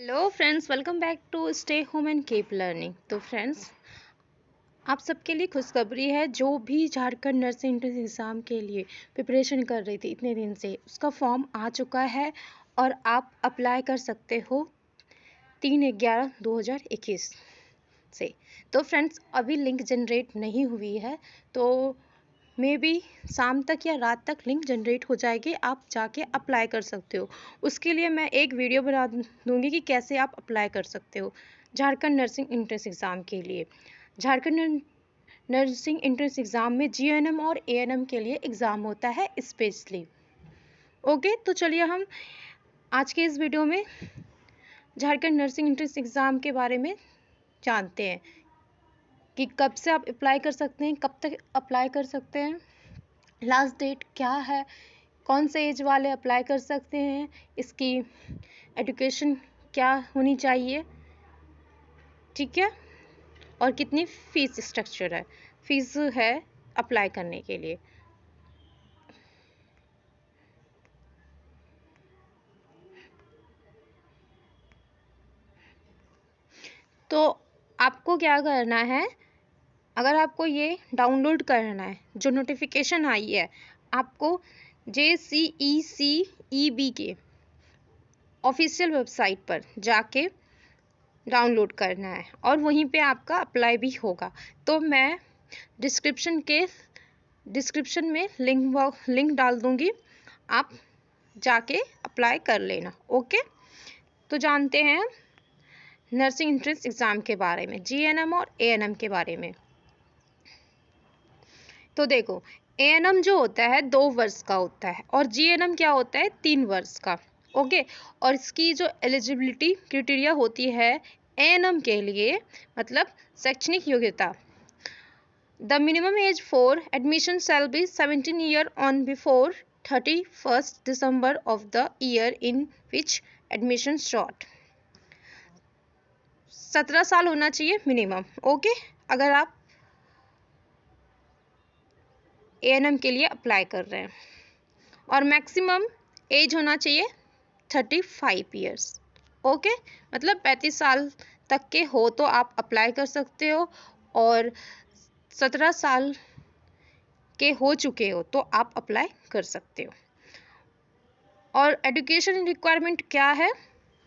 Hello friends, welcome back to stay home and keep learning. तो friends, आप सबके लिए खुशखबरी है। जो भी झारखंड नर्सिंग एंट्रेंस एग्ज़ाम के लिए प्रिपरेशन कर रही थी इतने दिन से, उसका फॉर्म आ चुका है और आप अप्लाई कर सकते हो 3/11/2021 से। तो फ्रेंड्स, अभी लिंक जनरेट नहीं हुई है, तो मे बी शाम तक या रात तक लिंक जनरेट हो जाएगी, आप जाके अप्लाई कर सकते हो। उसके लिए मैं एक वीडियो बना दूंगी कि कैसे आप अप्लाई कर सकते हो झारखंड नर्सिंग एंट्रेंस एग्ज़ाम के लिए। झारखंड नर्सिंग एंट्रेंस एग्ज़ाम में जीएनएम और एएनएम के लिए एग्ज़ाम होता है स्पेशली। ओके, तो चलिए हम आज के इस वीडियो में झारखंड नर्सिंग एंट्रेंस एग्ज़ाम के बारे में जानते हैं कि कब से आप अप्लाई कर सकते हैं, कब तक अप्लाई कर सकते हैं, लास्ट डेट क्या है, कौन से एज वाले अप्लाई कर सकते हैं, इसकी एजुकेशन क्या होनी चाहिए, ठीक है, और कितनी फ़ीस स्ट्रक्चर है, फ़ीस है अप्लाई करने के लिए। तो आपको क्या करना है, अगर आपको ये डाउनलोड करना है, जो नोटिफिकेशन आई है, आपको JCECEB के ऑफिशियल वेबसाइट पर जाके डाउनलोड करना है और वहीं पे आपका अप्लाई भी होगा। तो मैं डिस्क्रिप्शन में लिंक डाल दूंगी, आप जाके अप्लाई कर लेना। ओके, तो जानते हैं नर्सिंग एंट्रेंस एग्ज़ाम के बारे में, जीएनएम और एएनएम के बारे में। तो देखो, एएनएम जो होता है 2 वर्ष का होता है और जीएनएम क्या होता है 3 वर्ष का। ओके, और इसकी जो एलिजिबिलिटी क्राइटेरिया होती है एएनएम के लिए, मतलब शैक्षणिक योग्यता, the minimum age for admission shall be 17 year on before 31 December of the year in which admission shot. 17 साल होना चाहिए मिनिमम। ओके, अगर आप एएनएम के लिए अप्लाई कर रहे हैं, और मैक्सिमम एज होना चाहिए 35 ईयर्स। ओके, मतलब 35 साल तक के हो तो आप अप्लाई कर सकते हो, और 17 साल के हो चुके हो तो आप अप्लाई कर सकते हो। और एजुकेशन रिक्वायरमेंट क्या है,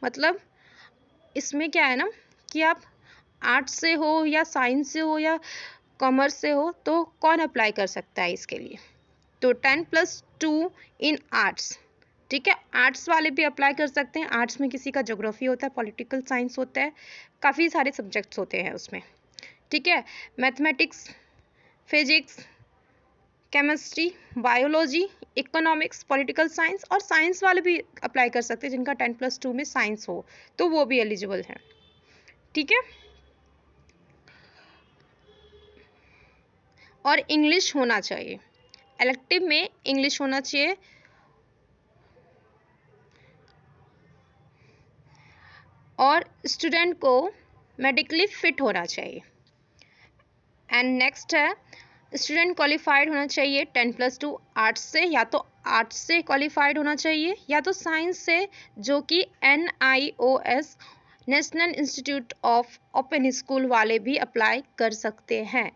मतलब इसमें क्या है ना कि आप आर्ट्स से हो या साइंस से हो या कॉमर्स से हो, तो कौन अप्लाई कर सकता है इसके लिए। तो 10+2 इन आर्ट्स, ठीक है, आर्ट्स वाले भी अप्लाई कर सकते हैं। आर्ट्स में किसी का ज्योग्राफी होता है, पॉलिटिकल साइंस होता है, काफ़ी सारे सब्जेक्ट्स होते हैं उसमें, ठीक है। Mathematics, physics, chemistry, biology, economics, political science, और साइंस वाले भी अप्लाई कर सकते हैं जिनका 10+2 में साइंस हो, तो वो भी एलिजिबल हैं, ठीक है। और इंग्लिश होना चाहिए, इलेक्टिव में इंग्लिश होना चाहिए, और स्टूडेंट को मेडिकली फिट होना चाहिए। एंड नेक्स्ट है, स्टूडेंट क्वालिफाइड होना चाहिए 10+2 आर्ट्स से, या तो आर्ट्स से क्वालिफाइड होना चाहिए या तो साइंस से, जो कि NIOS national institute of open school वाले भी अप्लाई कर सकते हैं,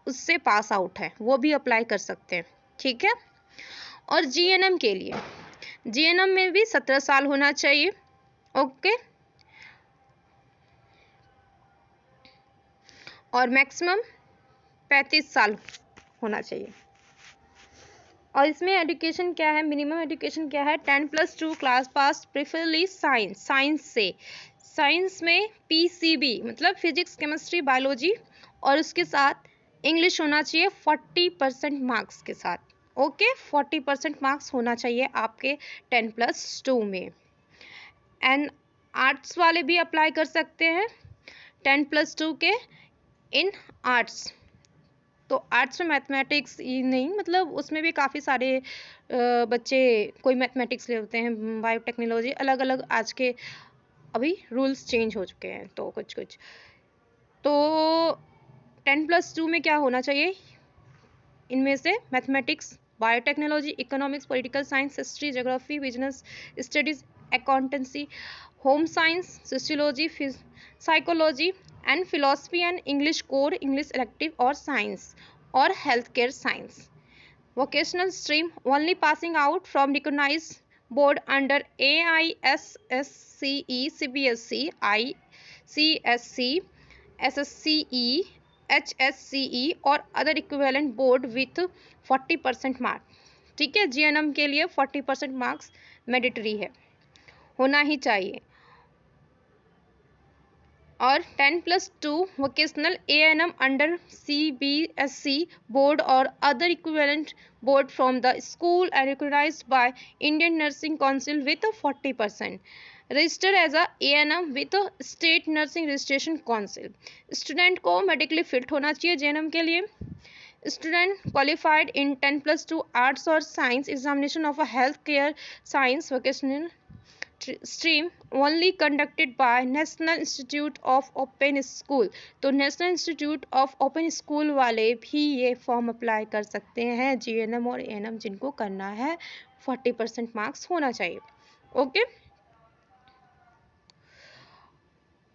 उससे पास आउट है वो भी अप्लाई कर सकते हैं, ठीक है। और जीएनएम के लिए, जीएनएम में भी 17 साल होना चाहिए। ओके, और मैक्सिमम 35 साल होना चाहिए। और इसमें एजुकेशन क्या है, मिनिमम एजुकेशन क्या है, 10+2 class pass, preferably science, science से, साइंस में PCB मतलब फिजिक्स, केमिस्ट्री, बायोलॉजी, और उसके साथ इंग्लिश होना चाहिए 40% मार्क्स के साथ। ओके, 40% मार्क्स होना चाहिए आपके 10+2 में। एंड आर्ट्स वाले भी अप्लाई कर सकते हैं 10+2 के इन आर्ट्स। तो आर्ट्स में मैथमेटिक्स ही नहीं, मतलब उसमें भी काफ़ी सारे बच्चे कोई मैथमेटिक्स ले होते हैं, बायोटेक्नोलॉजी, अलग अलग आज के अभी रूल्स चेंज हो चुके हैं, तो कुछ कुछ तो 10+2 में क्या होना चाहिए, इनमें से mathematics, biotechnology, economics, political science, history, geography, business studies, accountancy, home science, sociology, psychology and philosophy and English core, English elective or science or healthcare science. Vocational stream only passing out from recognized board under AISSCE, CBSE, ICSC, SSCE, HSCE और other equivalent board with 40% mark. ठीक है, GNM के लिए 40% marks mandatory है, होना ही चाहिए. और 10+2 vocational ANM under CBSE board और other equivalent board from the school and recognised by Indian nursing council with 40%. Register as a ANM with state nursing registration council. Student को medically fit होना चाहिए JNM के लिए. Student qualified in 10+2 arts और science examination of a health care science vocational stream only conducted by National Institute of Open School. तो national institute of open school वाले भी ये फॉर्म अप्लाई कर सकते हैं. GNM और ANM जिनको करना है 40% मार्क्स होना चाहिए. ओके.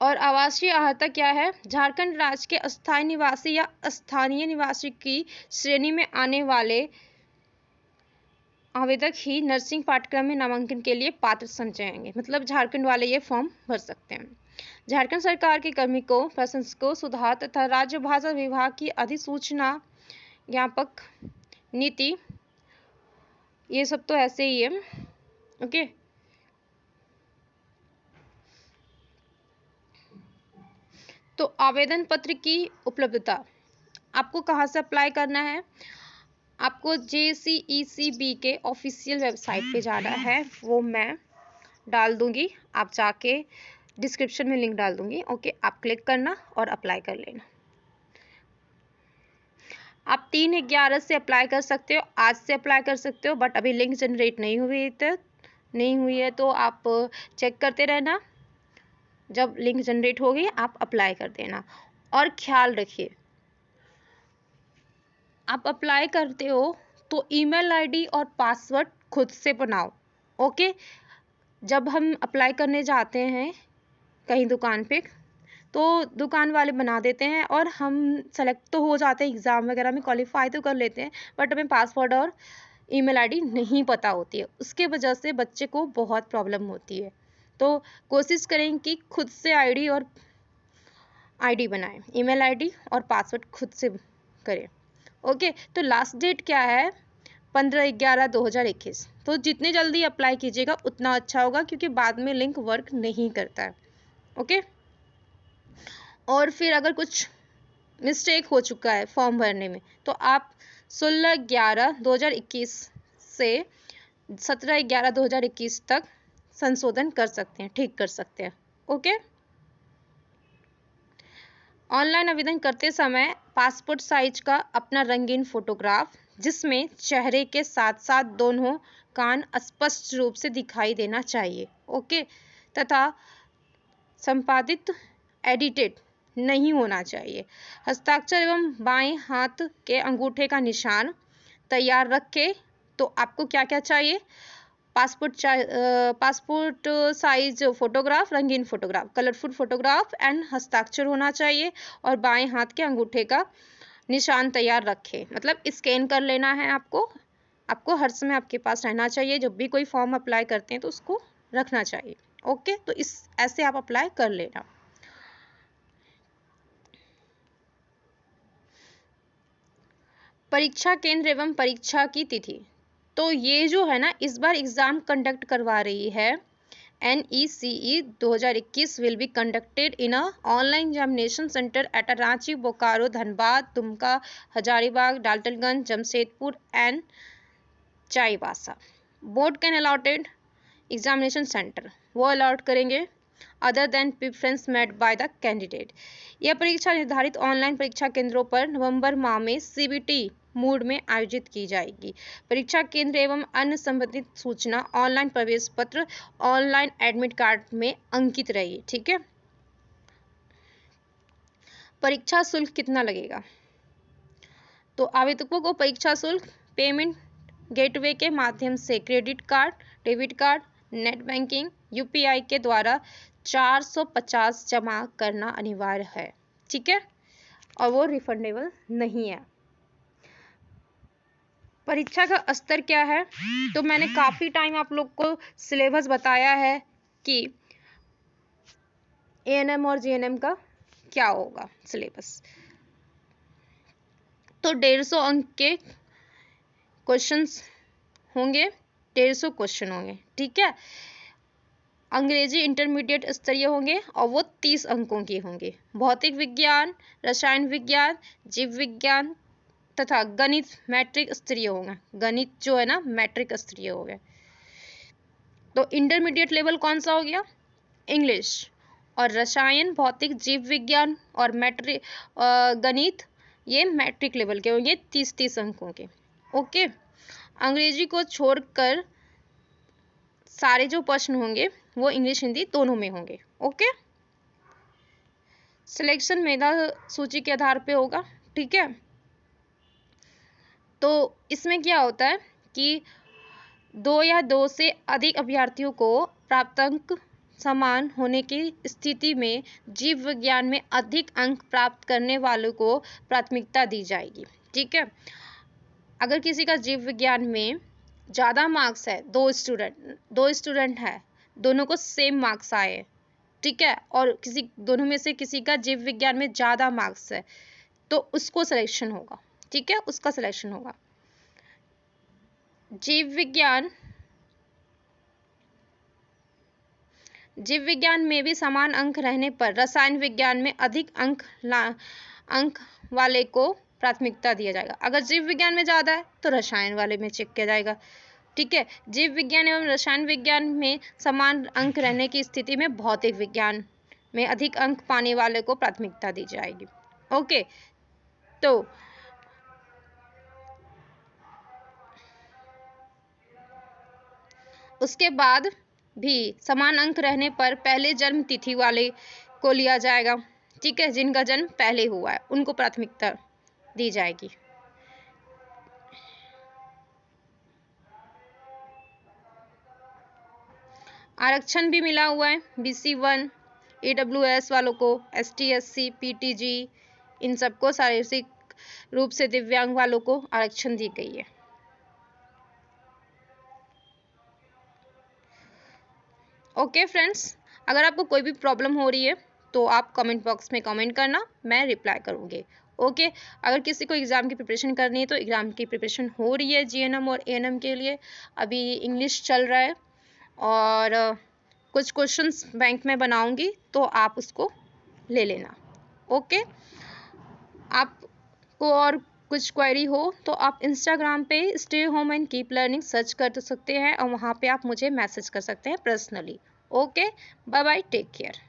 और आवासीय अर्हता क्या है? झारखंड राज्य के अस्थायी निवासी या स्थानीय निवासी की श्रेणी में आने वाले आवेदक ही नर्सिंग पाठ्यक्रम में नामांकन के लिए पात्र समझेंगे. मतलब झारखंड वाले ये फॉर्म भर सकते हैं. झारखंड सरकार के कार्मिकों, प्रशंसकों, सुधार तथा राज्य भाषा विभाग की अधिसूचना, ज्ञापक, नीति, ये सब तो ऐसे ही है. ओके. तो आवेदन पत्र की उपलब्धता, आपको कहाँ से अप्लाई करना है? आपको JCECB के ऑफिशियल वेबसाइट पे जाना है, वो मैं डाल दूंगी, आप जाके डिस्क्रिप्शन में लिंक डाल दूंगी. ओके, आप क्लिक करना और अप्लाई कर लेना. आप 3/11 से अप्लाई कर सकते हो, आज से अप्लाई कर सकते हो, बट अभी लिंक जनरेट नहीं हुई है तो आप चेक करते रहना. जब लिंक जनरेट होगी आप अप्लाई कर देना. और ख्याल रखिए, आप अप्लाई करते हो तो ईमेल आईडी और पासवर्ड खुद से बनाओ. ओके. जब हम अप्लाई करने जाते हैं कहीं दुकान पे तो दुकान वाले बना देते हैं और हम सेलेक्ट तो हो जाते हैं, एग्ज़ाम वगैरह में क्वालिफाई तो कर लेते हैं, बट हमें पासवर्ड और ईमेल आईडी नहीं पता होती है. उसके वजह से बच्चे को बहुत प्रॉब्लम होती है. तो कोशिश करें कि खुद से आईडी बनाएं, ईमेल आईडी और पासवर्ड खुद से करें. ओके. तो लास्ट डेट क्या है? 15/11/2021. तो जितने जल्दी अप्लाई कीजिएगा उतना अच्छा होगा, क्योंकि बाद में लिंक वर्क नहीं करता है. ओके. और फिर अगर कुछ मिस्टेक हो चुका है फॉर्म भरने में तो आप 16/11/2021 से 17/11/2021 तक संशोधन कर सकते हैं, ठीक कर सकते हैं. ओके. ऑनलाइन आवेदन करते समय पासपोर्ट साइज का अपना रंगीन फोटोग्राफ, जिसमें चेहरे के साथ साथ दोनों कान स्पष्ट रूप से दिखाई देना चाहिए. ओके. तथा संपादित एडिटेड नहीं होना चाहिए. हस्ताक्षर एवं बाएं हाथ के अंगूठे का निशान तैयार रखें. तो आपको क्या क्या चाहिए? पासपोर्ट साइज फोटोग्राफ, रंगीन फोटोग्राफ, कलरफुल फोटोग्राफ एंड हस्ताक्षर होना चाहिए. और बाएं हाथ के अंगूठे का निशान तैयार रखें. मतलब स्कैन कर लेना है आपको हर समय आपके पास रहना चाहिए. जब भी कोई फॉर्म अप्लाई करते हैं तो उसको रखना चाहिए. ओके. तो ऐसे आप अप्लाई कर लेना. परीक्षा केंद्र एवं परीक्षा की तिथि, तो ये जो है ना, इस बार एग्जाम कंडक्ट करवा रही है NECE 2021 will be conducted in a online examination centre at Ranchi, Bokaro, Dhanbad, Dumka, Hazaribagh, Daltonganj, Jamshedpur and Chaibasa. Board can allotted examination centre, वो अलॉट करेंगे other than preference made by the candidate. यह परीक्षा निर्धारित ऑनलाइन परीक्षा केंद्रों पर नवंबर माह में CBT मोड में आयोजित की जाएगी. परीक्षा केंद्र एवं अन्य संबंधित सूचना ऑनलाइन प्रवेश पत्र, ऑनलाइन एडमिट कार्ड में अंकित रहेगी. ठीक है. परीक्षा शुल्क कितना लगेगा? तो आवेदकों को परीक्षा शुल्क पेमेंट गेटवे के माध्यम से credit card, debit card, net banking, UPI के द्वारा 450 जमा करना अनिवार्य है, ठीक है, और वो रिफंडेबल नहीं है। परीक्षा का स्तर क्या है, तो मैंने काफ़ी टाइम आप लोग को सिलेबस बताया है कि एएनएम और जीएनएम का क्या होगा सिलेबस। तो 150 अंक के क्वेश्चंस होंगे, 150 क्वेश्चन होंगे, ठीक है। अंग्रेजी इंटरमीडिएट स्तरीय होंगे और वो 30 अंकों के होंगे। भौतिक विज्ञान, रसायन विज्ञान, जीव विज्ञान तथा गणित मैट्रिक स्तरीय होगा। गणित जो है ना मैट्रिक स्तरीय हो गया। तो इंटरमीडिएट लेवल कौन सा हो गया, इंग्लिश, और रसायन, भौतिक, जीव विज्ञान और मैट्रिक गणित ये मैट्रिक लेवल के होंगे, 30-30 अंकों के, ओके। अंग्रेजी को छोड़कर सारे जो प्रश्न होंगे वो इंग्लिश हिंदी दोनों में होंगे, ओके। सिलेक्शन मेधा सूची के आधार पे होगा, ठीक है। तो इसमें क्या होता है कि 2 या 2 से अधिक अभ्यर्थियों को प्राप्त अंक समान होने की स्थिति में जीव विज्ञान में अधिक अंक प्राप्त करने वालों को प्राथमिकता दी जाएगी, ठीक है। अगर किसी का जीव विज्ञान में ज़्यादा मार्क्स है, दो स्टूडेंट है, दोनों को सेम मार्क्स आए, ठीक है, और किसी दोनों में से किसी का जीव विज्ञान में ज़्यादा मार्क्स है तो उसको सिलेक्शन होगा, ठीक है, उसका सिलेक्शन होगा। जीव विज्ञान में भी समान अंक रहने पर रसायन विज्ञान में अधिक अंक वाले को प्राथमिकता दिया जाएगा। अगर जीव विज्ञान में ज़्यादा है तो रसायन वाले में चेक किया जाएगा, ठीक है। जीव विज्ञान एवं रसायन विज्ञान में समान अंक रहने की स्थिति में भौतिक विज्ञान में अधिक अंक पाने वाले को प्राथमिकता दी जाएगी, ओके। तो उसके बाद भी समान अंक रहने पर पहले जन्म तिथि वाले को लिया जाएगा, ठीक है, जिनका जन्म पहले हुआ है उनको प्राथमिकता दी जाएगी। आरक्षण भी मिला हुआ है BC1 AWS वालों को, ST SC PTG इन सबको शारीरिक रूप से दिव्यांग वालों को आरक्षण दी गई है। ओके फ्रेंड्स, अगर आपको कोई भी प्रॉब्लम हो रही है तो आप कमेंट बॉक्स में कमेंट करना, मैं रिप्लाई करूँगी, ओके। अगर किसी को एग्ज़ाम की प्रिपरेशन करनी है तो एग्ज़ाम की प्रिपरेशन हो रही है GNM और ANM के लिए, अभी इंग्लिश चल रहा है और कुछ क्वेश्चंस बैंक में बनाऊंगी तो आप उसको ले लेना, ओके। आपको और कुछ क्वेरी हो तो आप इंस्टाग्राम पे stay home and keep learning search कर सकते हैं और वहाँ पे आप मुझे मैसेज कर सकते हैं personally, okay. Bye bye, take care.